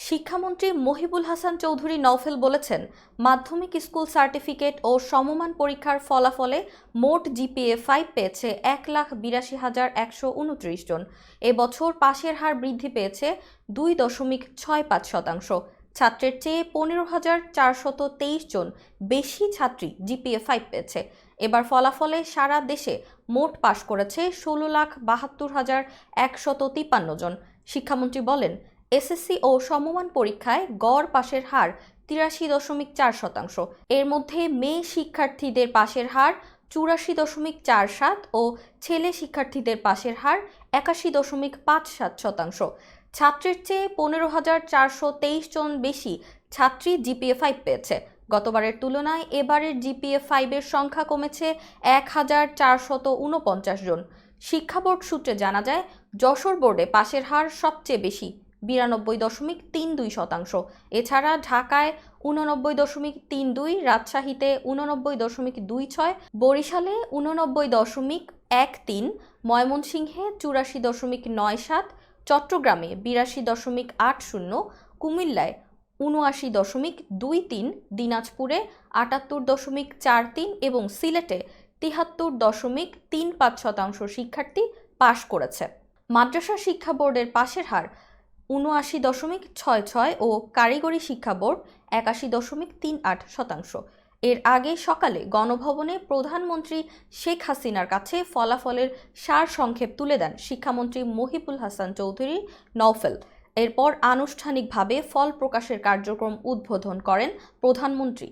শিক্ষামন্ত্রী মহিবুল হাসান চৌধুরী নওফেল বলেছেন, মাধ্যমিক স্কুল সার্টিফিকেট ও সমমান পরীক্ষার ফলাফলে মোট জিপিএ 5 পেয়েছে 1,82,129 জন। এবছর পাশের হার বৃদ্ধি পেয়েছে 2.65%। ছাত্রের চেয়ে 15,423 জন বেশি ছাত্রী জিপিএ 5 পেয়েছে। এবার ফলাফলে সারা দেশে মোট পাশ করেছে 16,72,153 জন। শিক্ষামন্ত্রী বলেন, এসএসসি ও সমমান পরীক্ষায় গড় পাশের হার 83.4%। এর মধ্যে মেয়ে শিক্ষার্থীদের পাশের হার 84.47 ও ছেলে শিক্ষার্থীদের পাশের হার 81.57%। ছাত্রের চেয়ে 15,423 জন বেশি ছাত্রী জিপিএ 5 পেয়েছে। গতবারের তুলনায় এবারের জিপিএ 5 এর সংখ্যা কমেছে 1,449 জন। শিক্ষা বোর্ড সূত্রে জানা যায়, যশোর বোর্ডে পাশের হার সবচেয়ে বেশি 92.32%। এছাড়া ঢাকায় 89.32, রাজশাহীতে 89.26, বরিশালে 89.13, ময়মনসিংহে 84.97, চট্টগ্রামে 82.80, কুমিল্লায় 79.23, দিনাজপুরে 78.43 এবং সিলেটে 73.35% শিক্ষার্থী পাশ করেছে। মাদ্রাসা শিক্ষা বোর্ডের পাশের হার 79.66 ও কারিগরি শিক্ষা বোর্ড 81.38%। এর আগে সকালে গণভবনে প্রধানমন্ত্রী শেখ হাসিনার কাছে ফলাফলের সারসংক্ষেপ তুলে দেন শিক্ষামন্ত্রী মহিবুল হাসান চৌধুরী নওফেল। এরপর আনুষ্ঠানিকভাবে ফল প্রকাশের কার্যক্রম উদ্বোধন করেন প্রধানমন্ত্রী।